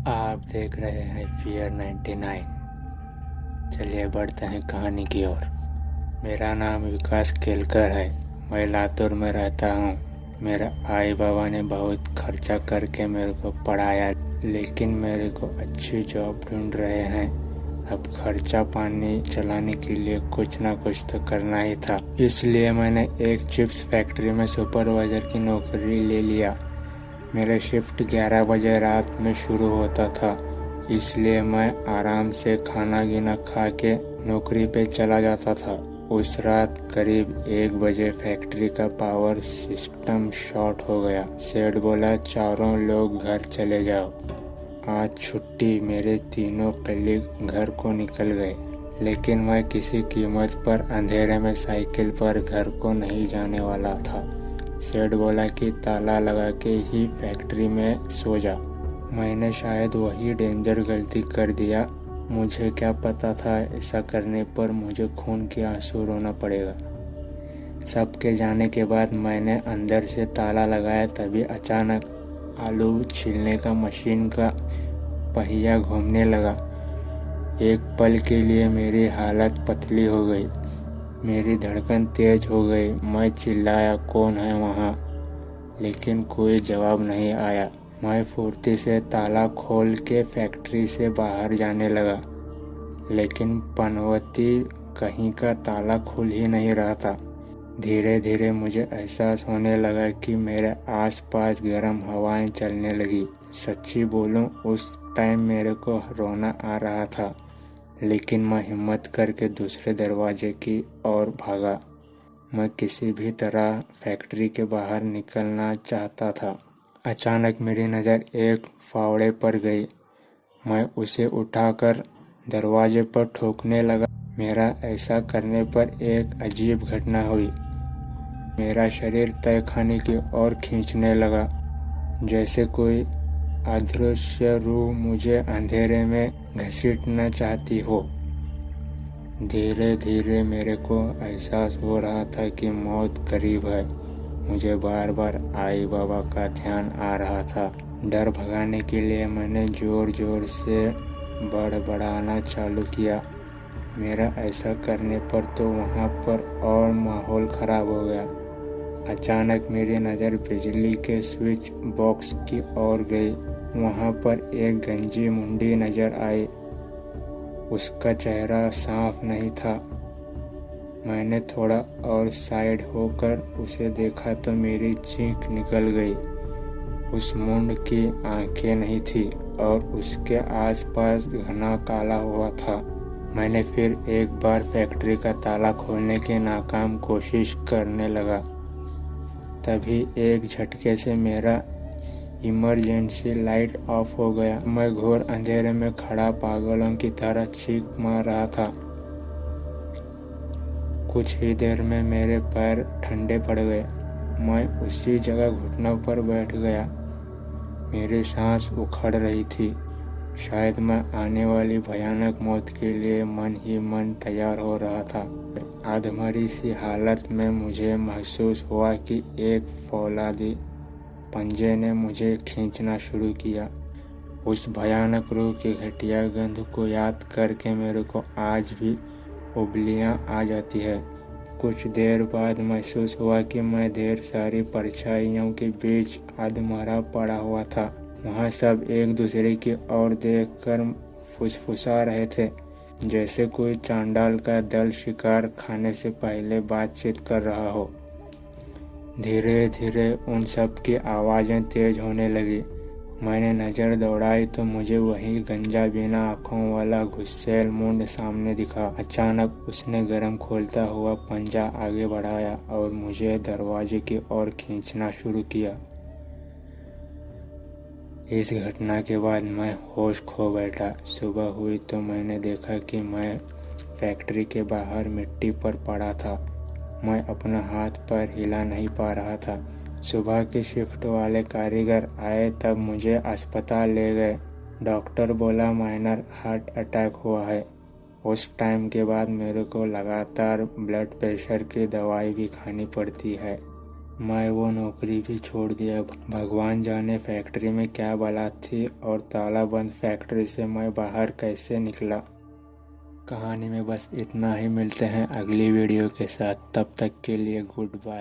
आप देख रहे हैं फियर 99। चलिए बढ़ते हैं कहानी की ओर। मेरा नाम विकास केलकर है। मैं लातूर में रहता हूँ। मेरे आई बाबा ने बहुत खर्चा करके मेरे को पढ़ाया, लेकिन मेरे को अच्छी जॉब ढूंढ रहे हैं। अब खर्चा पानी चलाने के लिए कुछ ना कुछ तो करना ही था, इसलिए मैंने एक चिप्स फैक्ट्री में सुपरवाइज़र की नौकरी ले लिया। मेरा शिफ्ट 11 बजे रात में शुरू होता था, इसलिए मैं आराम से खाना गिना खा के नौकरी पे चला जाता था। उस रात करीब 1 बजे फैक्ट्री का पावर सिस्टम शॉर्ट हो गया। सेठ बोला, चारों लोग घर चले जाओ, आज छुट्टी। मेरे तीनों कलीग घर को निकल गए, लेकिन मैं किसी कीमत पर अंधेरे में साइकिल पर घर को नहीं जाने वाला था। सेठ बोला कि ताला लगा के ही फैक्ट्री में सो जा। मैंने शायद वही डेंजर गलती कर दिया। मुझे क्या पता था ऐसा करने पर मुझे खून के आंसू रोना पड़ेगा। सबके जाने के बाद मैंने अंदर से ताला लगाया, तभी अचानक आलू छीलने का मशीन का पहिया घूमने लगा। एक पल के लिए मेरी हालत पतली हो गई, मेरी धड़कन तेज हो गई। मैं चिल्लाया, कौन है वहाँ? लेकिन कोई जवाब नहीं आया। मैं फुर्ती से ताला खोल के फैक्ट्री से बाहर जाने लगा, लेकिन पनवती कहीं का ताला खुल ही नहीं रहा था। धीरे धीरे मुझे एहसास होने लगा कि मेरे आसपास गर्म हवाएं चलने लगी। सच्ची बोलूं, उस टाइम मेरे को रोना आ रहा था, लेकिन मैं हिम्मत करके दूसरे दरवाजे की ओर भागा। मैं किसी भी तरह फैक्ट्री के बाहर निकलना चाहता था। अचानक मेरी नज़र एक फावड़े पर गई। मैं उसे उठाकर दरवाजे पर ठोकने लगा। मेरा ऐसा करने पर एक अजीब घटना हुई। मेरा शरीर तहखाने की ओर खींचने लगा, जैसे कोई अदृश्य रूह मुझे अंधेरे में घसीटना चाहती हो। धीरे धीरे मेरे को एहसास हो रहा था कि मौत करीब है। मुझे बार बार आई बाबा का ध्यान आ रहा था। डर भगाने के लिए मैंने जोर जोर से बड़बड़ाना चालू किया। मेरा ऐसा करने पर तो वहाँ पर और माहौल खराब हो गया। अचानक मेरी नज़र बिजली के स्विच बॉक्स की ओर गई। वहाँ पर एक गंजी मुंडी नजर आई। उसका चेहरा साफ नहीं था। मैंने थोड़ा और साइड होकर उसे देखा तो मेरी चीख निकल गई। उस मुंड की आंखें नहीं थी और उसके आसपास घना काला हुआ था। मैंने फिर एक बार फैक्ट्री का ताला खोलने की नाकाम कोशिश करने लगा। तभी एक झटके से मेरा इमरजेंसी लाइट ऑफ हो गया। मैं घोर अंधेरे में खड़ा पागलों की तरह चीख मार रहा था। कुछ ही देर में मेरे पैर ठंडे पड़ गए। मैं उसी जगह घुटनों पर बैठ गया। मेरी सांस उखड़ रही थी। शायद मैं आने वाली भयानक मौत के लिए मन ही मन तैयार हो रहा था। आधमरी सी हालत में मुझे महसूस हुआ कि एक फौलादी पंजे ने मुझे खींचना शुरू किया। उस भयानक रूह की घटिया गंध को याद करके मेरे को आज भी उबलियाँ आ जाती है। कुछ देर बाद महसूस हुआ कि मैं ढेर सारी परछाइयों के बीच आधमरा पड़ा हुआ था। वहाँ सब एक दूसरे की ओर देखकर फुसफुसा रहे थे, जैसे कोई चांडाल का दल शिकार खाने से पहले बातचीत कर रहा हो। धीरे धीरे उन सब की आवाज़ें तेज होने लगी। मैंने नज़र दौड़ाई तो मुझे वही गंजा बिना आँखों वाला गुस्सैल मुंड सामने दिखा। अचानक उसने गर्म खोलता हुआ पंजा आगे बढ़ाया और मुझे दरवाजे की ओर खींचना शुरू किया। इस घटना के बाद मैं होश खो बैठा। सुबह हुई तो मैंने देखा कि मैं फैक्ट्री के बाहर मिट्टी पर पड़ा था। मैं अपना हाथ पैर हिला नहीं पा रहा था। सुबह की शिफ्ट वाले कारीगर आए तब मुझे अस्पताल ले गए। डॉक्टर बोला माइनर हार्ट अटैक हुआ है। उस टाइम के बाद मेरे को लगातार ब्लड प्रेशर की दवाई भी खानी पड़ती है। मैं वो नौकरी भी छोड़ दिया। भगवान जाने फैक्ट्री में क्या बला थी और ताला बंद फैक्ट्री से मैं बाहर कैसे निकला। कहानी में बस इतना ही। मिलते हैं अगली वीडियो के साथ, तब तक के लिए गुड बाय।